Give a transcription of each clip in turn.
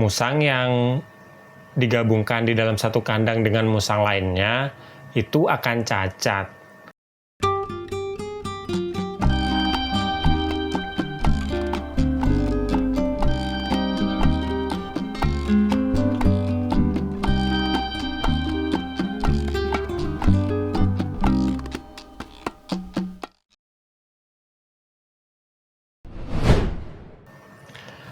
musang yang digabungkan di dalam satu kandang dengan musang lainnya itu akan cacat.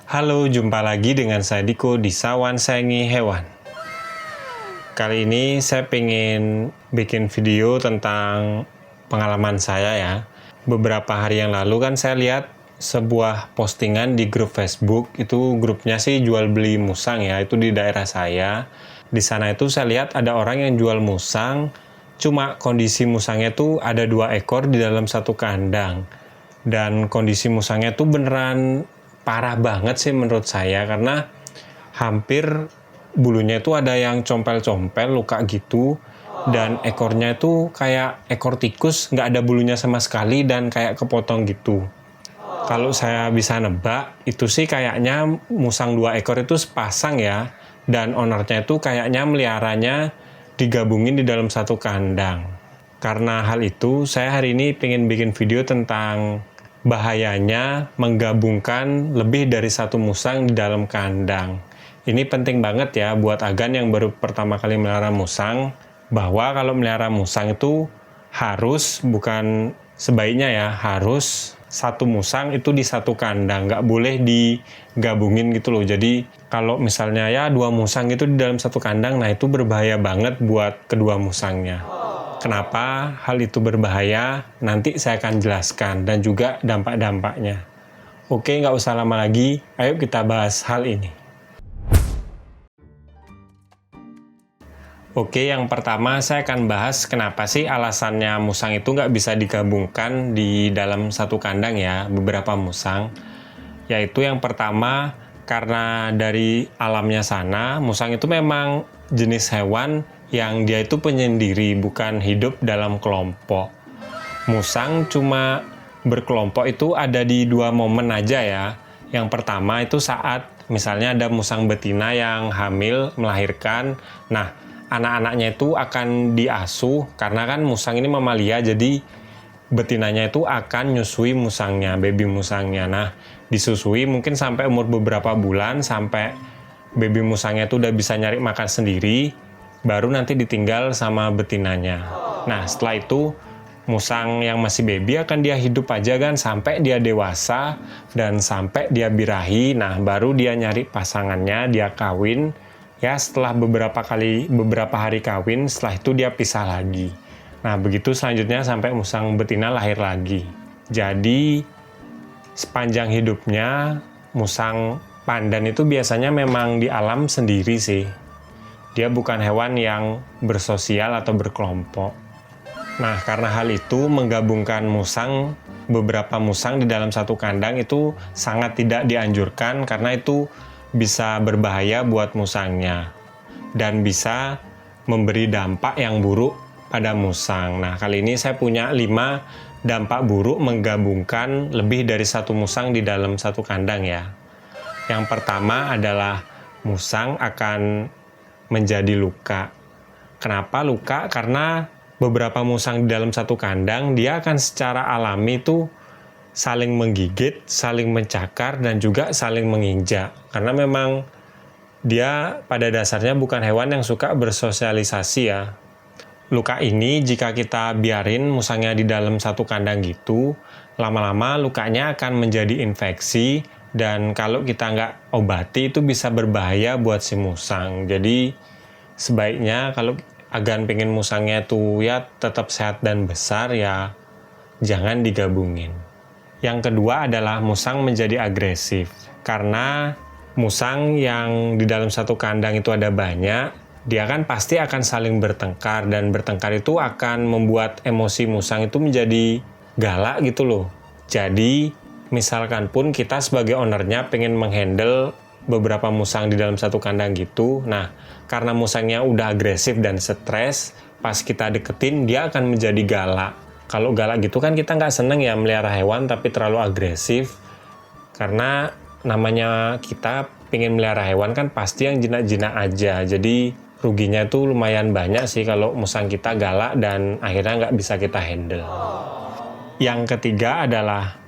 Halo, jumpa lagi dengan saya Diko di Sawan Sayangi Hewan. Kali ini saya pengen bikin video tentang pengalaman saya ya. Beberapa hari yang lalu kan saya lihat sebuah postingan di grup Facebook, itu grupnya sih jual beli musang ya, itu di daerah saya. Di sana itu saya lihat ada orang yang jual musang, cuma kondisi musangnya tuh ada 2 ekor di dalam satu kandang. Dan kondisi musangnya tuh beneran parah banget sih menurut saya, karena hampir bulunya itu ada yang compel-compel, luka gitu, dan ekornya itu kayak ekor tikus, nggak ada bulunya sama sekali dan kayak kepotong gitu. Kalau saya bisa nebak, itu sih kayaknya musang 2 ekor itu sepasang ya, dan ownernya itu kayaknya meliharanya digabungin di dalam satu kandang. Karena hal itu, saya hari ini pengen bikin video tentang bahayanya menggabungkan lebih dari satu musang di dalam kandang. Ini penting banget ya buat agan yang baru pertama kali melihara musang, bahwa kalau melihara musang itu harus, bukan sebaiknya ya, harus satu musang itu di satu kandang, nggak boleh digabungin gitu loh. Jadi kalau misalnya ya 2 musang itu di dalam satu kandang, nah itu berbahaya banget buat kedua musangnya. Kenapa hal itu berbahaya? Nanti saya akan jelaskan, dan juga dampak-dampaknya. Oke, nggak usah lama lagi, ayo kita bahas hal ini. Oke, yang pertama saya akan bahas kenapa sih alasannya musang itu nggak bisa digabungkan di dalam satu kandang ya, beberapa musang. Yaitu yang pertama, karena dari alamnya sana, musang itu memang jenis hewan yang dia itu penyendiri, bukan hidup dalam kelompok. Musang cuma berkelompok itu ada di 2 momen aja ya. Yang pertama itu saat misalnya ada musang betina yang hamil, melahirkan. Nah, anak-anaknya itu akan diasuh, karena kan musang ini mamalia, jadi betinanya itu akan nyusui musangnya, baby musangnya. Nah, disusui mungkin sampai umur beberapa bulan, sampai baby musangnya itu udah bisa nyari makan sendiri, baru nanti ditinggal sama betinanya. Nah, setelah itu musang yang masih baby akan dia hidup aja kan sampai dia dewasa dan sampai dia birahi. Nah, baru dia nyari pasangannya, dia kawin. Ya, setelah beberapa hari kawin, setelah itu dia pisah lagi. Nah, begitu selanjutnya sampai musang betina lahir lagi. Jadi, sepanjang hidupnya musang pandan itu biasanya memang di alam sendiri sih. Dia bukan hewan yang bersosial atau berkelompok. Nah, karena hal itu menggabungkan beberapa musang di dalam satu kandang itu sangat tidak dianjurkan, karena itu bisa berbahaya buat musangnya dan bisa memberi dampak yang buruk pada musang. Nah, kali ini saya punya 5 dampak buruk menggabungkan lebih dari satu musang di dalam satu kandang ya. Yang pertama adalah musang akan menjadi luka. Kenapa luka? Karena beberapa musang di dalam satu kandang, dia akan secara alami itu saling menggigit, saling mencakar, dan juga saling menginjak. Karena memang dia pada dasarnya bukan hewan yang suka bersosialisasi ya. Luka ini jika kita biarin musangnya di dalam satu kandang gitu, lama-lama lukanya akan menjadi infeksi, dan kalau kita nggak obati itu bisa berbahaya buat si musang. Jadi sebaiknya kalau agan pengen musangnya tuh ya tetap sehat dan besar ya, jangan digabungin. Yang kedua adalah musang menjadi agresif. Karena musang yang di dalam satu kandang itu ada banyak, dia kan pasti akan saling bertengkar, dan bertengkar itu akan membuat emosi musang itu menjadi galak gitu loh. Jadi misalkan pun kita sebagai ownernya pengen menghandle beberapa musang di dalam satu kandang gitu, nah karena musangnya udah agresif dan stres, pas kita deketin dia akan menjadi galak. Kalau galak gitu kan kita nggak seneng ya melihara hewan tapi terlalu agresif, karena namanya kita pengen melihara hewan kan pasti yang jinak-jinak aja. Jadi ruginya tuh lumayan banyak sih kalau musang kita galak dan akhirnya nggak bisa kita handle. Yang ketiga adalah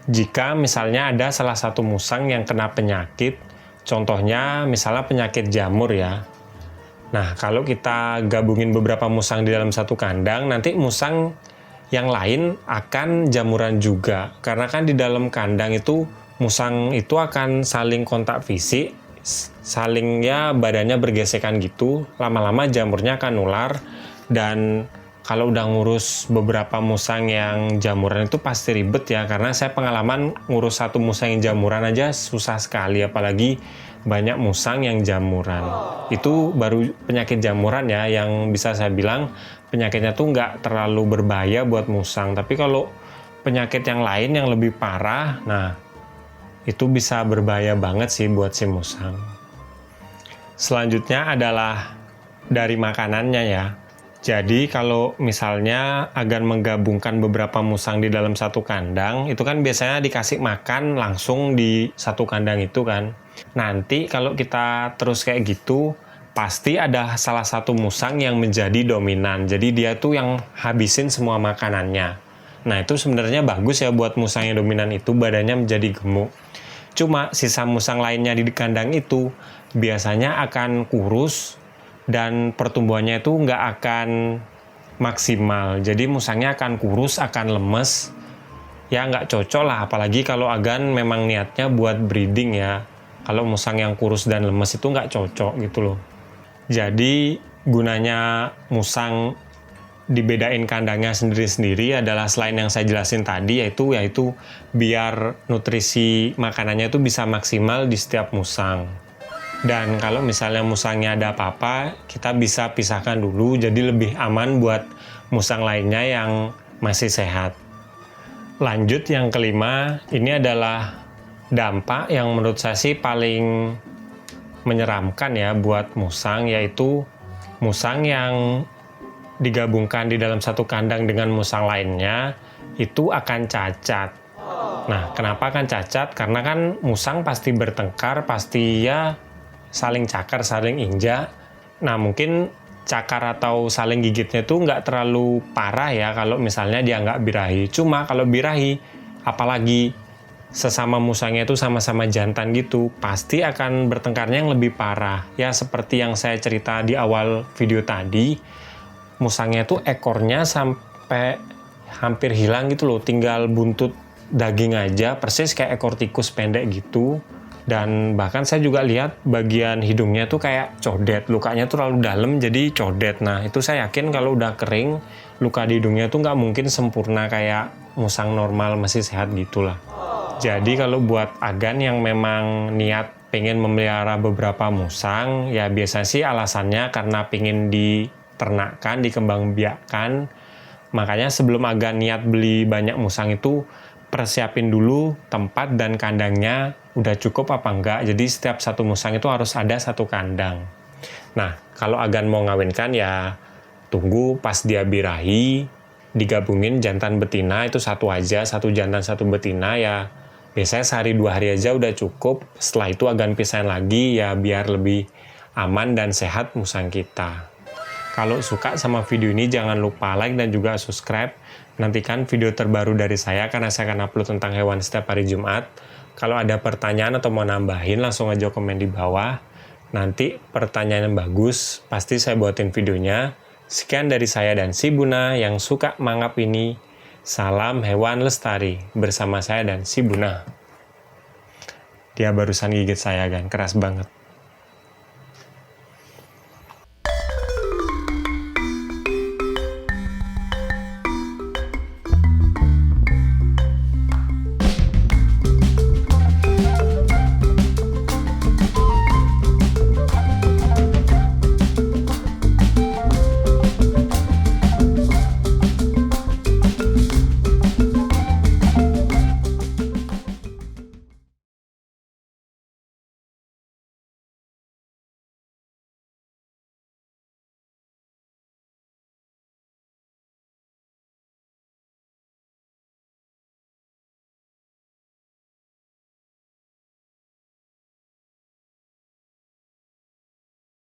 jika misalnya ada salah satu musang yang kena penyakit, contohnya misalnya penyakit jamur ya. Nah, kalau kita gabungin beberapa musang di dalam satu kandang, nanti musang yang lain akan jamuran juga. Karena kan di dalam kandang itu, musang itu akan saling kontak fisik, saling ya badannya bergesekan gitu. Lama-lama jamurnya akan nular, dan kalau udah ngurus beberapa musang yang jamuran itu pasti ribet ya. Karena saya pengalaman ngurus satu musang yang jamuran aja susah sekali, apalagi banyak musang yang jamuran. Itu baru penyakit jamuran ya, yang bisa saya bilang penyakitnya tuh nggak terlalu berbahaya buat musang. Tapi kalau penyakit yang lain yang lebih parah, nah itu bisa berbahaya banget sih buat si musang. Selanjutnya adalah dari makanannya ya. Jadi kalau misalnya agan menggabungkan beberapa musang di dalam satu kandang, itu kan biasanya dikasih makan langsung di satu kandang itu kan. Nanti kalau kita terus kayak gitu, pasti ada salah satu musang yang menjadi dominan. Jadi dia tuh yang habisin semua makanannya. Nah itu sebenarnya bagus ya buat musang yang dominan itu, badannya menjadi gemuk. Cuma sisa musang lainnya di kandang itu biasanya akan kurus, dan pertumbuhannya itu nggak akan maksimal. Jadi musangnya akan kurus, akan lemes. Ya nggak cocok lah, apalagi kalau agan memang niatnya buat breeding ya. Kalau musang yang kurus dan lemes itu nggak cocok gitu loh. Jadi gunanya musang dibedain kandangnya sendiri-sendiri adalah selain yang saya jelasin tadi, yaitu biar nutrisi makanannya itu bisa maksimal di setiap musang. Dan kalau misalnya musangnya ada apa-apa, kita bisa pisahkan dulu, jadi lebih aman buat musang lainnya yang masih sehat. Lanjut yang kelima, ini adalah dampak yang menurut saya sih paling menyeramkan ya buat musang, yaitu musang yang digabungkan di dalam satu kandang dengan musang lainnya, itu akan cacat. Nah, kenapa akan cacat? Karena kan musang pasti bertengkar, pasti ya saling cakar, saling injak. Nah, mungkin cakar atau saling gigitnya tuh nggak terlalu parah ya kalau misalnya dia nggak birahi. Cuma kalau birahi, apalagi sesama musangnya itu sama-sama jantan gitu, pasti akan bertengkarnya yang lebih parah. Ya, seperti yang saya cerita di awal video tadi, musangnya tuh ekornya sampai hampir hilang gitu loh, tinggal buntut daging aja, persis kayak ekor tikus pendek gitu. Dan bahkan saya juga lihat bagian hidungnya tuh kayak codet, lukanya tuh terlalu dalam jadi codet. Nah itu saya yakin kalau udah kering, luka di hidungnya tuh nggak mungkin sempurna kayak musang normal masih sehat gitulah. Jadi kalau buat agan yang memang niat pengen memelihara beberapa musang, ya biasa sih alasannya karena pengen diternakkan, dikembangbiakkan. Makanya sebelum agan niat beli banyak musang itu, persiapin dulu tempat dan kandangnya udah cukup apa enggak. Jadi setiap satu musang itu harus ada satu kandang. Nah, kalau agan mau ngawinkan ya tunggu pas dia birahi, digabungin jantan betina itu satu aja, satu jantan satu betina ya. Biasanya sehari 2 hari aja udah cukup. Setelah itu agan pisahin lagi ya biar lebih aman dan sehat musang kita. Kalau suka sama video ini jangan lupa like dan juga subscribe. Nantikan video terbaru dari saya karena saya akan upload tentang hewan setiap hari Jumat. Kalau ada pertanyaan atau mau nambahin langsung aja komen di bawah. Nanti pertanyaan yang bagus pasti saya buatin videonya. Sekian dari saya dan si Buna yang suka mangap ini. Salam hewan lestari bersama saya dan si Buna. Dia barusan gigit saya kan, keras banget.